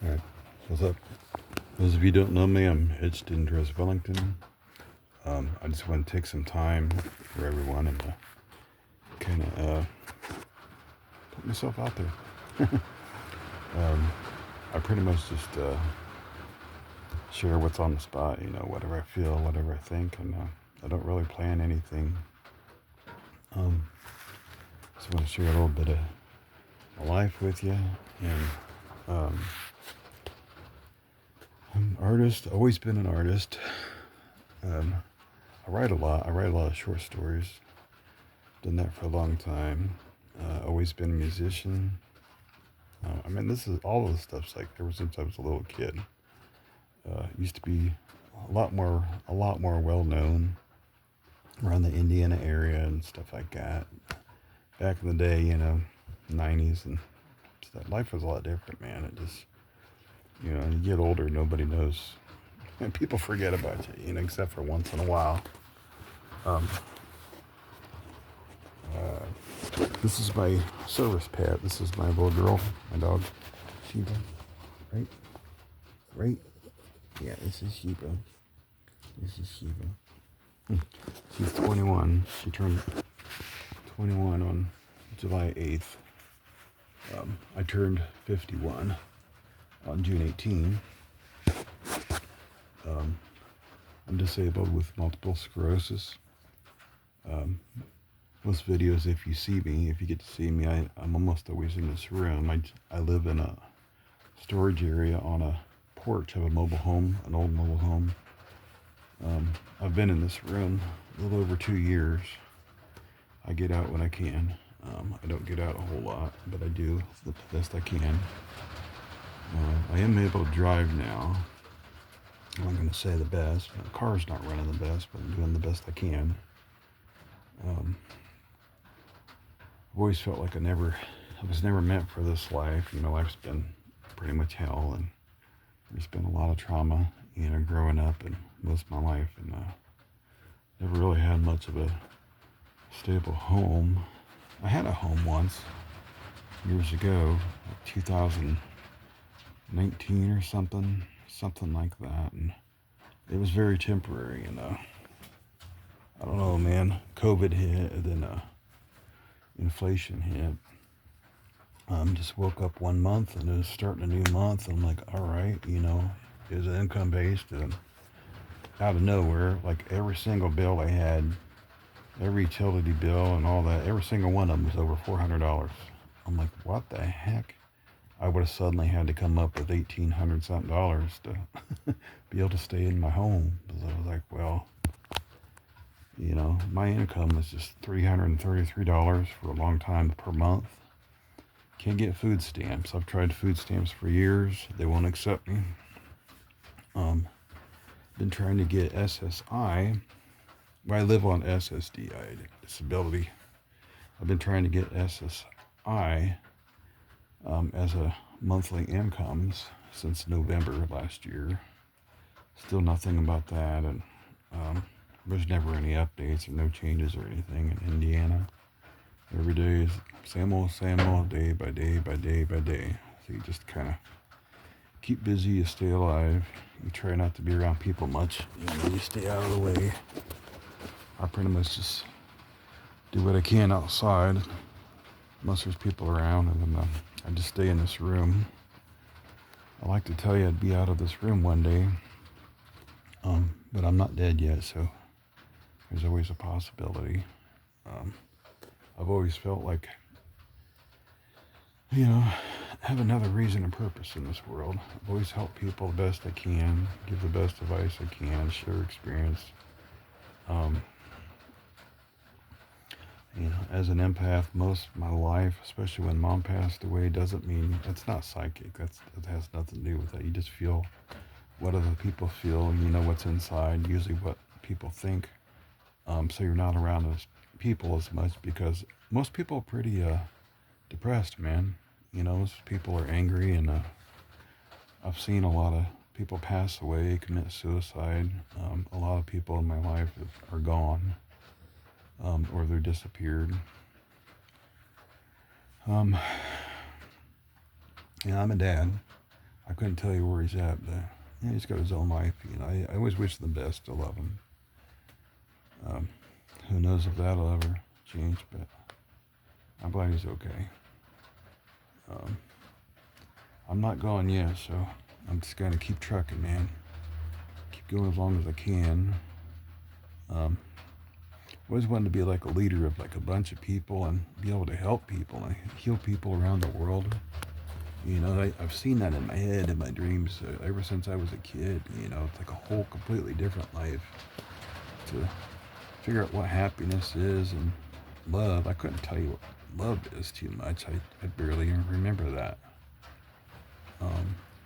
Alright, what's up? Those of you who don't know me, I'm Edgeton-Universe. I just want to take some time for everyone and kind of put myself out there. I pretty much just share what's on the spot, whatever I feel, whatever I think, and I don't really plan anything. Just want to share a little bit of my life with you, and I'm an artist, always been an artist. I write a lot. I write a lot of short stories. Done that for a long time. Always been a musician. This is all of the stuff's like ever since I was a little kid. Used to be a lot more well known around the Indiana area and stuff like that. Back in the day, 90s and stuff. Life was a lot different, man. It just, you get older, nobody knows. And people forget about you, except for once in a while. This is my service pet. This is my little girl, my dog, Sheba. Right? Yeah, this is Sheba. She's 21. She turned 21 on July 8th. I turned 51 on June 18. I'm disabled with multiple sclerosis. Most videos, if you get to see me, I'm almost always in this room. I live in a storage area on a porch of a mobile home, an old mobile home. I've been in this room a little over 2 years. I get out when I can. I don't get out a whole lot, but I do the best I can. I am able to drive now. I'm not going to say the best. The car's not running the best, but I'm doing the best I can. I've always felt like I was never meant for this life. Life's been pretty much hell, and there's been a lot of trauma, growing up and most of my life, and never really had much of a stable home. I had a home once, years ago, like 2019 or something like that, and it was very temporary, and I don't know, man. COVID hit, and then inflation hit. Just woke up one month and it was starting a new month. I'm like, all right, it was income based, and out of nowhere, like every single bill I had, every utility bill and all that, every single one of them was over $400. I'm like, what the heck? I would have suddenly had to come up with $1,800 something to be able to stay in my home. Because I was like, well, my income was just $333 for a long time per month. Can't get food stamps. I've tried food stamps for years. They won't accept me. Been trying to get SSI. Well, I live on SSD, disability. I've been trying to get SSI as a monthly incomes since November last year. Still nothing about that, and there's never any updates or no changes or anything in Indiana. Every day is same old, day by day. So you just kind of keep busy, you stay alive, you try not to be around people much, you stay out of the way. I pretty much just do what I can outside, unless there's people around, and then I just stay in this room. I like to tell you I'd be out of this room one day, but I'm not dead yet, so there's always a possibility. I've always felt like, have another reason and purpose in this world. I've always helped people the best I can, give the best advice I can, share experience. As an empath, most of my life, especially when Mom passed away, doesn't mean it's not psychic. It has nothing to do with that. You just feel what other people feel. You know what's inside. Usually, what people think. So you're not around those people as much, because most people are pretty depressed, man. Most people are angry, and I've seen a lot of people pass away, commit suicide. A lot of people in my life are gone, or they're disappeared. I'm a dad. I couldn't tell you where he's at, but yeah, he's got his own life. I always wish the best. I love him. Who knows if that'll ever change, but I'm glad he's okay. I'm not gone yet, so I'm just gonna keep trucking, man. Keep going as long as I can. Always wanted to be like a leader of like a bunch of people and be able to help people and heal people around the world. I've seen that in my head, in my dreams, ever since I was a kid. It's like a whole completely different life to figure out what happiness is and love. I couldn't tell you what love is too much. I barely even remember that.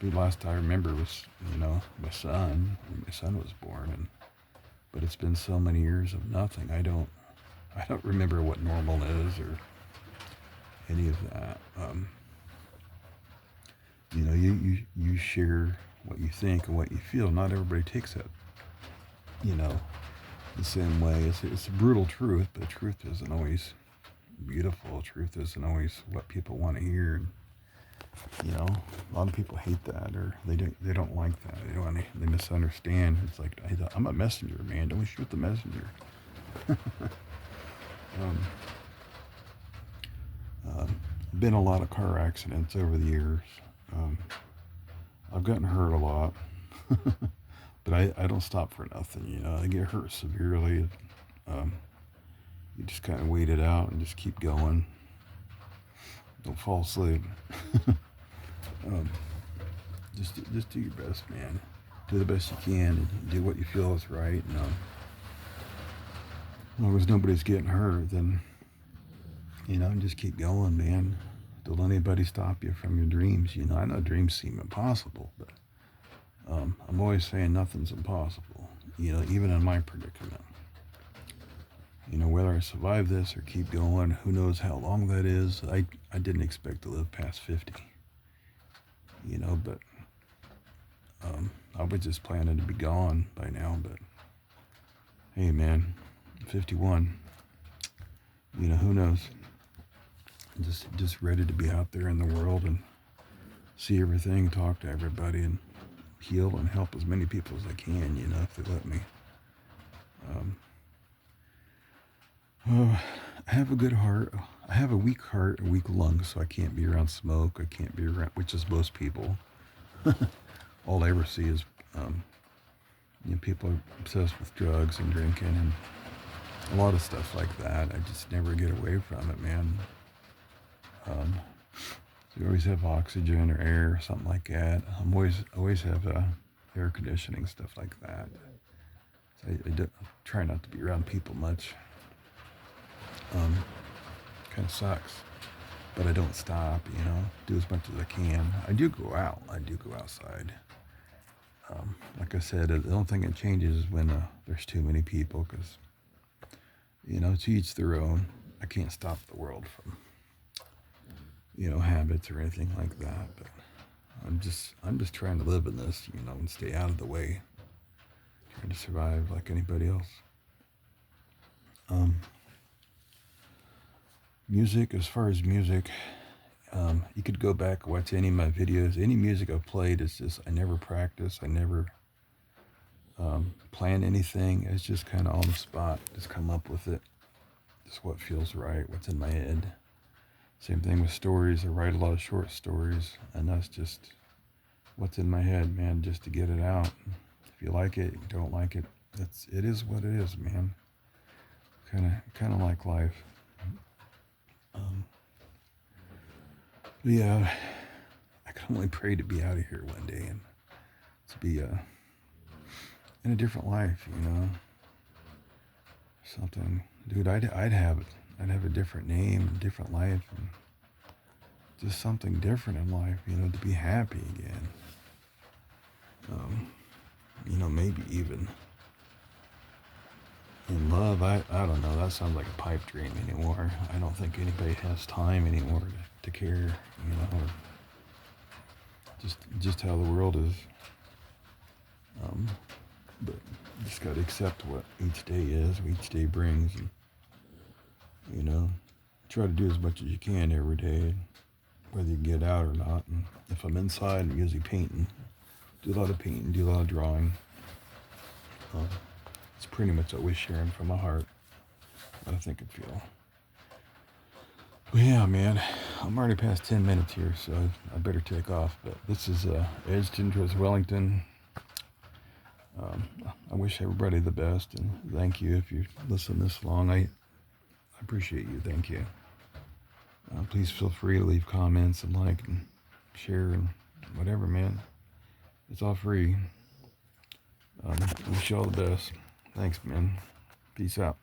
The last I remember was, my son, when my son was born, but it's been so many years of nothing. I don't remember what normal is or any of that. You share what you think and what you feel. Not everybody takes that, the same way. It's a brutal truth, but the truth isn't always beautiful. Truth isn't always what people want to hear. A lot of people hate that, or they don't like that. They misunderstand. It's like, I'm a messenger, man. Don't shoot the messenger. Been a lot of car accidents over the years. I've gotten hurt a lot, but I don't stop for nothing. I get hurt severely. You just kind of wait it out and just keep going. Don't fall asleep. Just do your best, man. Do the best you can and do what you feel is right. And, as long as nobody's getting hurt, then, just keep going, man. Don't let anybody stop you from your dreams. I know dreams seem impossible, but I'm always saying nothing's impossible, even in my predicament. Whether I survive this or keep going, who knows how long that is. I didn't expect to live past 50. But I was just planning to be gone by now. But hey, man, 51. Who knows? Just ready to be out there in the world and see everything, talk to everybody, and heal and help as many people as I can. If they let me. I have a good heart. I have a weak heart and weak lungs, so I can't be around smoke. I can't be around, which is most people. All I ever see is, people are obsessed with drugs and drinking and a lot of stuff like that. I just never get away from it, man. You always have oxygen or air or something like that. Always have air conditioning, stuff like that. So I try not to be around people much. Kind of sucks, but I don't stop. Do as much as I can. I do go out. I do go outside. Like I said, the only thing that changes is when there's too many people, because to each their own. I can't stop the world from habits or anything like that. But I'm just trying to live in this, and stay out of the way. Trying to survive like anybody else. Music, as far as music, you could go back and watch any of my videos. Any music I've played is just, I never practice. I never plan anything. It's just kind of on the spot. Just come up with it. Just what feels right, what's in my head. Same thing with stories. I write a lot of short stories, and that's just what's in my head, man, just to get it out. If you like it, you don't like it, it is what it is, man. Kind of like life. Yeah, I can only pray to be out of here one day and to be in a different life, something. Dude, I'd have a different name, a different life, and just something different in life, to be happy again. Maybe even in love. I don't know, that sounds like a pipe dream anymore. I don't think anybody has time anymore to care, or just how the world is. But you just got to accept what each day is, what each day brings, and try to do as much as you can every day. whether you get out or not. And if I'm inside, I'm usually painting. Do a lot of painting, do a lot of drawing. It's pretty much always sharing from my heart what I think and feel. But yeah, man, I'm already past 10 minutes here, so I better take off. But this is Edgeton towards Wellington. I wish everybody the best, and thank you if you listen this long. I appreciate you. Thank you. Please feel free to leave comments and like and share and whatever, man. It's all free. I wish you all the best. Thanks, man. Peace out.